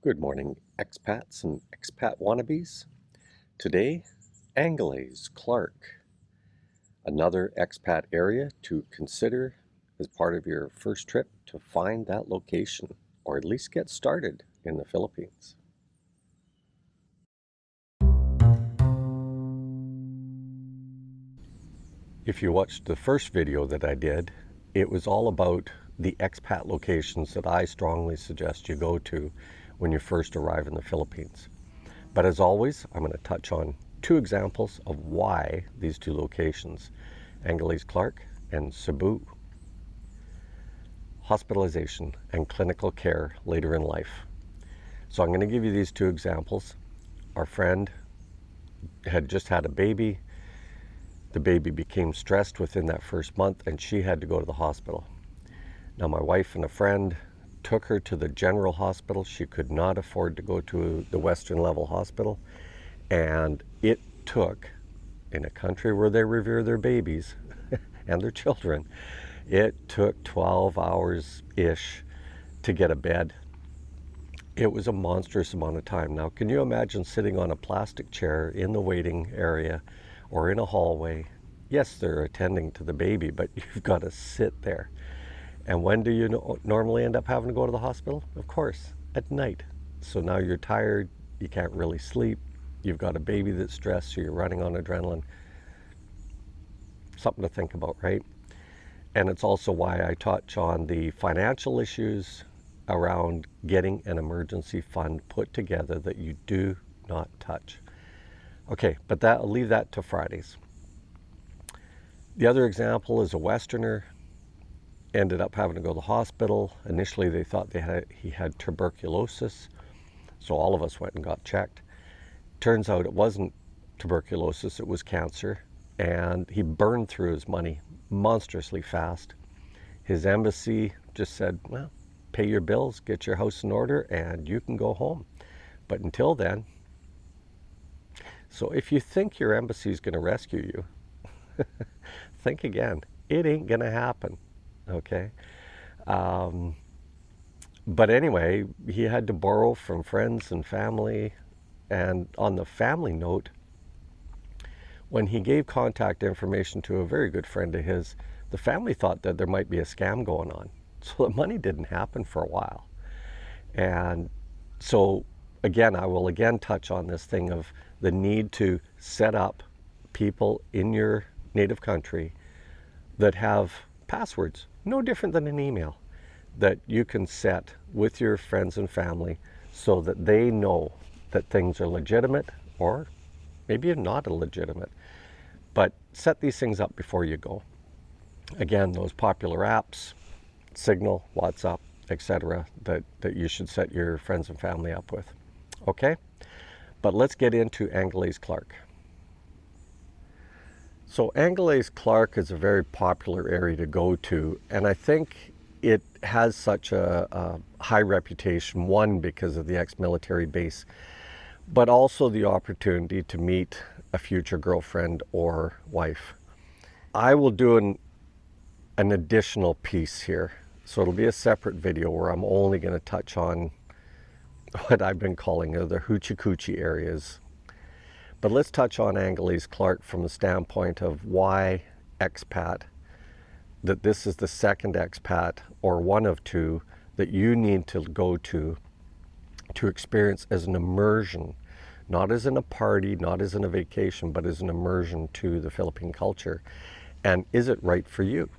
Good morning, expats and expat wannabes. Today, Anglaise, Clark, another expat area to consider as part of your first trip to find that location, or at least get started in the Philippines. If you watched the first video that I did, it was all about the expat locations that I strongly suggest you go to when you first arrive in the Philippines. But as always, I'm going to touch on two examples of why these two locations, Anglaise Clark and Cebu. Hospitalization and clinical care later in life. So I'm going to give you these two examples. Our friend had just had a baby. The baby became stressed within that first month and she had to go to the hospital. Now my wife and a friend took her to the general hospital. She could not afford to go to the Western level hospital. And it took, in a country where they revere their babies and their children, it took 12 hours-ish to get a bed. It was a monstrous amount of time. Now, can you imagine sitting on a plastic chair in the waiting area or in a hallway? Yes, they're attending to the baby, but you've got to sit there. And when do you normally end up having to go to the hospital? Of course, at night. So now you're tired, you can't really sleep, you've got a baby that's stressed, so you're running on adrenaline. Something to think about, right? And it's also why I touch on the financial issues around getting an emergency fund put together that you do not touch. Okay, but I'll leave that to Fridays. The other example is a Westerner. Ended up having to go to the hospital. Initially they thought he had tuberculosis, so all of us went and got checked. Turns out it wasn't tuberculosis, it was cancer, and he burned through his money monstrously fast. His embassy just said, well, pay your bills, get your house in order, and you can go home. But until then, so if you think your embassy is going to rescue you, think again. It ain't going to happen. Okay. But anyway, he had to borrow from friends and family. And on the family note, when he gave contact information to a very good friend of his, the family thought that there might be a scam going on. So the money didn't happen for a while. And so again, I will again touch on this thing of the need to set up people in your native country that have passwords, no different than an email, that you can set with your friends and family so that they know that things are legitimate, or maybe not illegitimate. But set these things up before you go. Again, those popular apps, Signal, WhatsApp, etc., that you should set your friends and family up with. Okay? But let's get into Anglaise Clark. So Anglaise Clark is a very popular area to go to, and I think it has such a high reputation, one, because of the ex-military base, but also the opportunity to meet a future girlfriend or wife. I will do an additional piece here, so it'll be a separate video where I'm only going to touch on what I've been calling the hoochie coochie areas. But let's touch on Anglaise Clark from the standpoint of why expat, that this is the second expat or one of two that you need to go to experience as an immersion, not as in a party, not as in a vacation, but as an immersion to the Philippine culture. And is it right for you?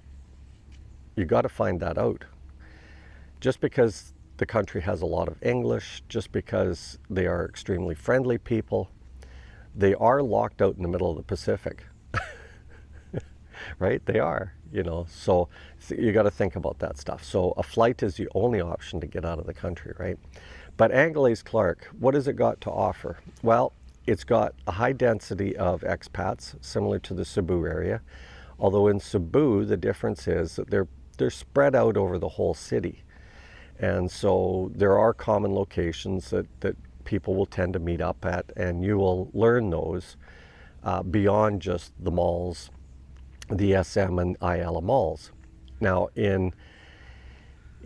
You got to find that out. Just because the country has a lot of English, just because they are extremely friendly people, they are locked out in the middle of the Pacific, right? They are, you know, so you got to think about that stuff. So a flight is the only option to get out of the country, right? But Anglaise Clark, what has it got to offer? Well, it's got a high density of expats, similar to the Cebu area. Although in Cebu, the difference is that they're spread out over the whole city. And so there are common locations that people will tend to meet up at, and you will learn those beyond just the malls, the SM and ILA malls. Now in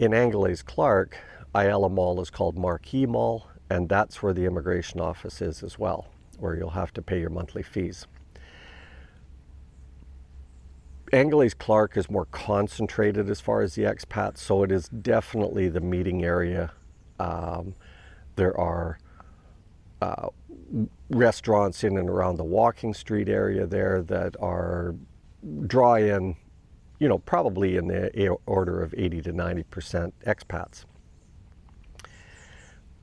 Anglaise Clark, Ayala Mall is called Marquee Mall, and that's where the immigration office is as well, where you'll have to pay your monthly fees. Angeles Clark is more concentrated as far as the expats, so it is definitely the meeting area. There are restaurants in and around the walking street area there that are draw in, probably in the order of 80 to 90% expats.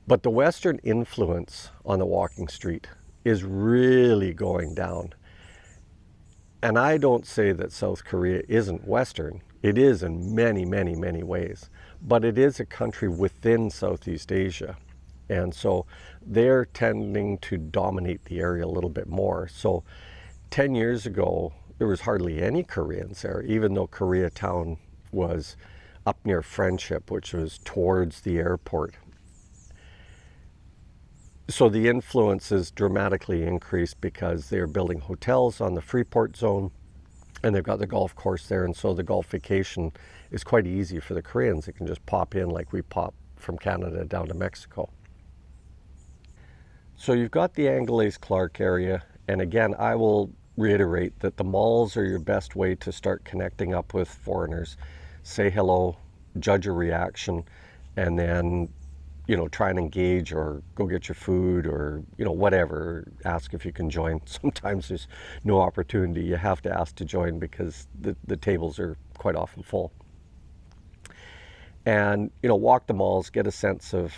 But the Western influence on the walking street is really going down. And I don't say that South Korea isn't Western. It is in many, many, many ways. But it is a country within Southeast Asia. And so they're tending to dominate the area a little bit more. So 10 years ago, there was hardly any Koreans there, even though Koreatown was up near Friendship, which was towards the airport. So the influence is dramatically increased because they're building hotels on the Freeport zone, and they've got the golf course there, and so the golf vacation is quite easy for the Koreans. They can just pop in like we pop from Canada down to Mexico. So you've got the Angeles Clark area, and again, I will reiterate that the malls are your best way to start connecting up with foreigners. Say hello, judge a reaction, and then try and engage or go get your food or, whatever, ask if you can join. Sometimes there's no opportunity. You have to ask to join because the tables are quite often full. And, walk the malls, get a sense of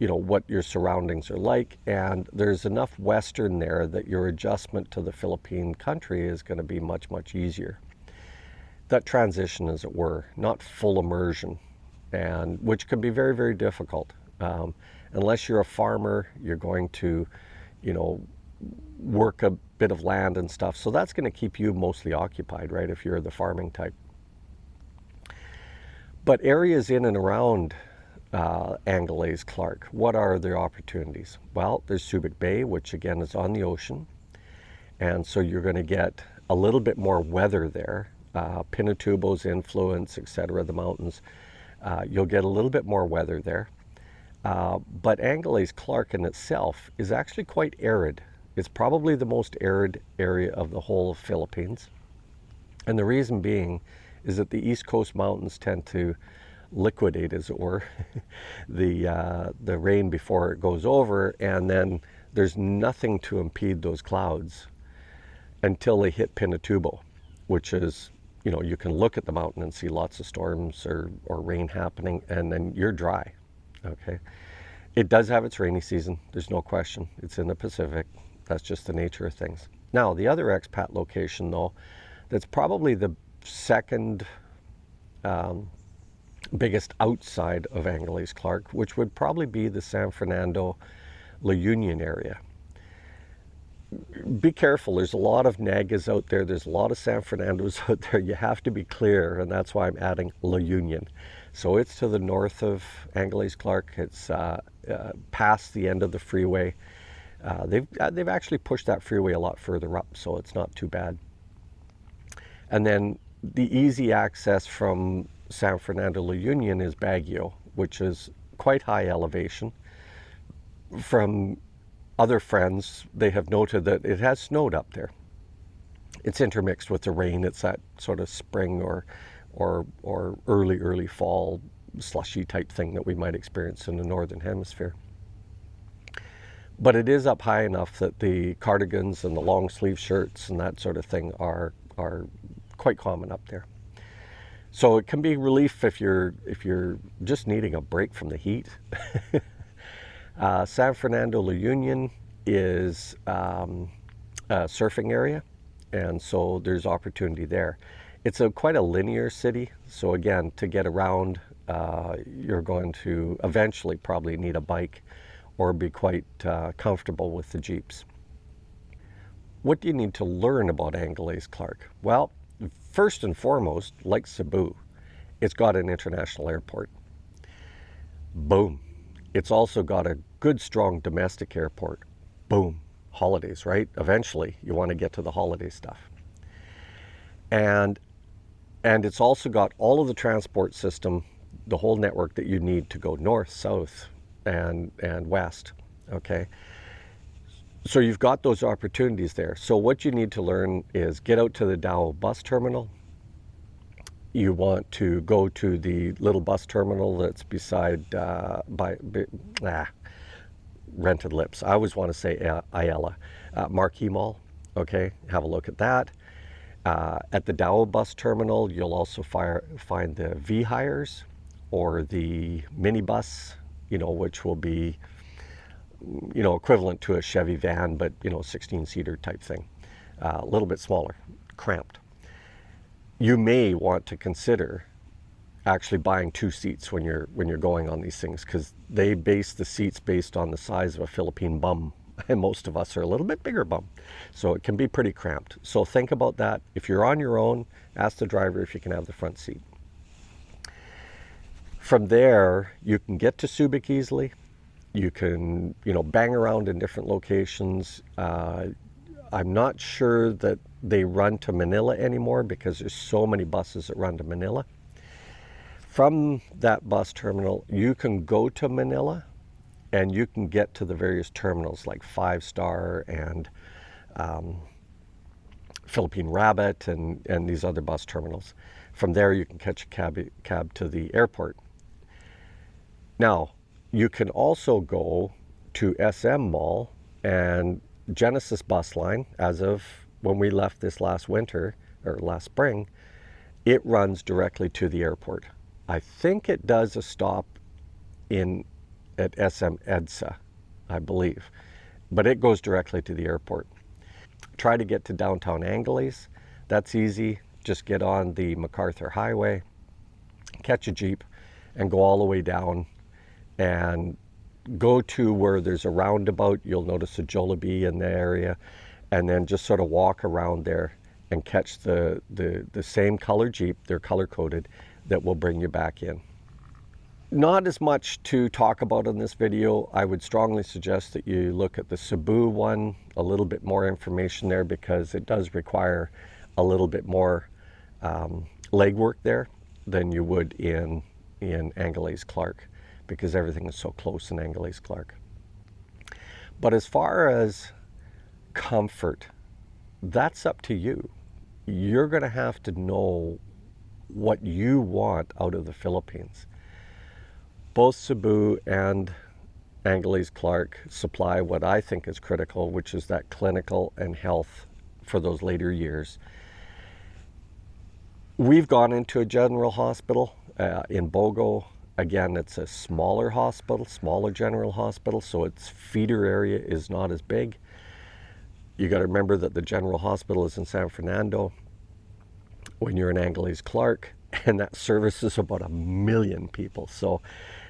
what your surroundings are like. And there's enough Western there that your adjustment to the Philippine country is going to be much, much easier. That transition, as it were, not full immersion. And which can be very, very difficult. Unless you're a farmer, you're going to, work a bit of land and stuff. So that's going to keep you mostly occupied, right, if you're the farming type. But areas in and around Angeles Clark, what are the opportunities? Well, there's Subic Bay, which again is on the ocean. And so you're going to get a little bit more weather there. Pinatubo's influence, etc., the mountains. You'll get a little bit more weather there. But Angeles Clark in itself is actually quite arid. It's probably the most arid area of the whole Philippines. And the reason being is that the East Coast mountains tend to liquidate, as it were, the rain before it goes over, and then there's nothing to impede those clouds until they hit Pinatubo, which is, you can look at the mountain and see lots of storms or rain happening, and then you're dry, okay? It does have its rainy season, there's no question. It's in the Pacific. That's just the nature of things. Now, the other expat location, though, that's probably the second biggest outside of Angeles Clark, which would probably be the San Fernando La Union area. Be careful, there's a lot of Nagas out there, there's a lot of San Fernandos out there. You have to be clear, and that's why I'm adding La Union. So it's to the north of Angeles Clark. It's past the end of the freeway. They've actually pushed that freeway a lot further up, so it's not too bad. And then the easy access from San Fernando La Union is Baguio, which is quite high elevation. From other friends, they have noted that it has snowed up there. It's intermixed with the rain. It's that sort of spring or early fall slushy type thing that we might experience in the northern hemisphere. But it is up high enough that the cardigans and the long sleeve shirts and that sort of thing are quite common up there. So it can be relief if you're just needing a break from the heat. San Fernando La Union is a surfing area, and so there's opportunity there. It's quite a linear city, so again, to get around, you're going to eventually probably need a bike or be quite comfortable with the Jeeps. What do you need to learn about Angeles Clark? Well, first and foremost, like Cebu, it's got an international airport. Boom. It's also got a good, strong domestic airport. Boom. Holidays, right? Eventually, you want to get to the holiday stuff. And it's also got all of the transport system the whole network that you need to go north, south, and west. Okay, so you've got those opportunities there. So what you need to learn is get out to the Dao bus terminal. You want to go to the little bus terminal that's beside Rented Lips. I always want to say Ayala, Marquee Mall. Okay, have a look at that. At the Dao bus terminal, you'll also find the V-Hires or the minibus, which will be, equivalent to a Chevy van, but, 16-seater type thing. A little bit smaller, cramped. You may want to consider actually buying 2 seats when you're going on these things, because they base the seats based on the size of a Philippine bum, and most of us are a little bit bigger bum, so it can be pretty cramped. So think about that. If you're on your own, ask the driver if you can have the front seat. From there, you can get to Subic easily. You can, bang around in different locations. I'm not sure that they run to Manila anymore because there's so many buses that run to Manila. From that bus terminal, you can go to Manila and you can get to the various terminals like 5 Star and Philippine Rabbit and these other bus terminals. From there, you can catch a cab to the airport. Now, you can also go to SM Mall, and Genesis bus line, as of when we left this last winter or last spring, it runs directly to the airport. I think it does a stop at SM EDSA, I believe, but it goes directly to the airport. Try to get to downtown Angeles. That's easy. Just get on the MacArthur Highway, catch a Jeep, and go all the way down and go to where there's a roundabout. You'll notice a Jollibee in the area, and then just sort of walk around there and catch the same color Jeep, they're color coded, that will bring you back in. Not as much to talk about in this video. I would strongly suggest that you look at the Cebu one, a little bit more information there, because it does require a little bit more legwork there than you would in Angeles Clark, because everything is so close in Angeles Clark. But as far as comfort, that's up to you. You're going to have to know what you want out of the Philippines. Both Cebu and Angeles Clark supply what I think is critical, which is that clinical and health for those later years. We've gone into a general hospital in Bogo. Again, it's a smaller hospital, smaller general hospital, so its feeder area is not as big. You got to remember that the general hospital is in San Fernando when you're in Angeles Clark, and that services about 1 million people. So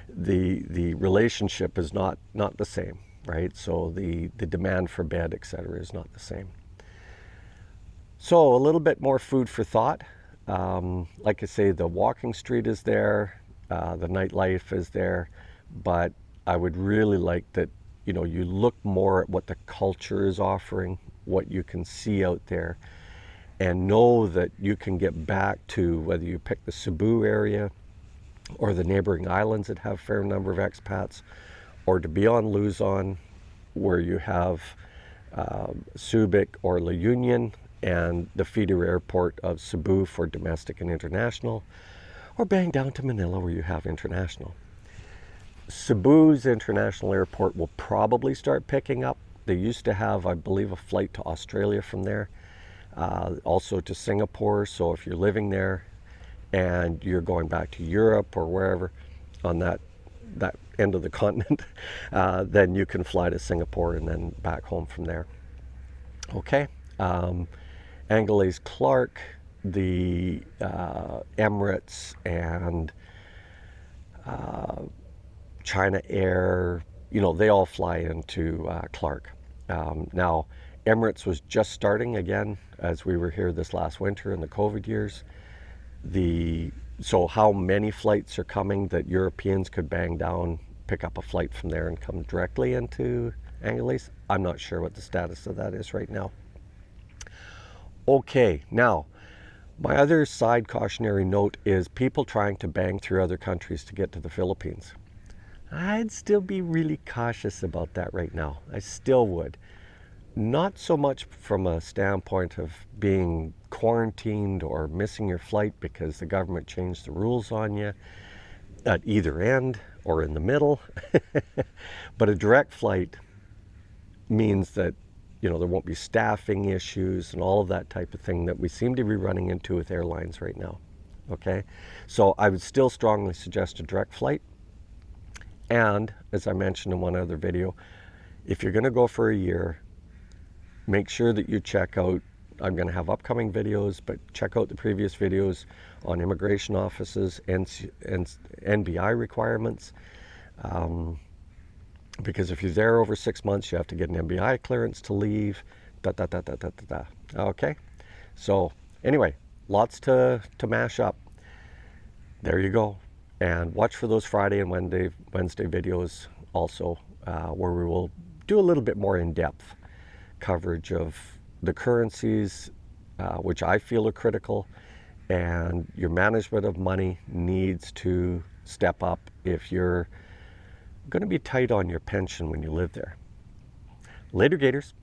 the relationship is not the same, right? So the demand for bed, etc., is not the same. So a little bit more food for thought. Like I say, the walking street is there, the nightlife is there, but I would really like that, you look more at what the culture is offering, what you can see out there, and know that you can get back to, whether you pick the Cebu area or the neighboring islands that have a fair number of expats, or to be on Luzon, where you have Subic or La Union and the feeder airport of Cebu for domestic and international, or bang down to Manila where you have international. Cebu's international airport will probably start picking up. They used to have, I believe, a flight to Australia from there, also to Singapore. So if you're living there and you're going back to Europe or wherever on that end of the continent, then you can fly to Singapore and then back home from there. Okay. Angeles Clark, the Emirates and China Air, they all fly into Clark. Now, Emirates was just starting again as we were here this last winter in the COVID years. So how many flights are coming that Europeans could bang down, pick up a flight from there and come directly into Angeles? I'm not sure what the status of that is right now. Okay, now, My other side cautionary note is people trying to bang through other countries to get to the Philippines. I'd still be really cautious about that right now. I still would. Not so much from a standpoint of being quarantined or missing your flight because the government changed the rules on you at either end or in the middle. But a direct flight means that, you know, there won't be staffing issues and all of that type of thing that we seem to be running into with airlines right now. Okay, so I would still strongly suggest a direct flight. And as I mentioned in one other video, if you're going to go for a year, make sure that you check out, I'm going to have upcoming videos, but check out the previous videos on immigration offices and NBI requirements. Because if you're there over 6 months, you have to get an NBI clearance to leave. Okay, so anyway, lots to mash up. There you go. And watch for those Friday and Wednesday videos also, where we will do a little bit more in-depth coverage of the currencies, which I feel are critical, and your management of money needs to step up if you're going to be tight on your pension when you live there. Later, Gators.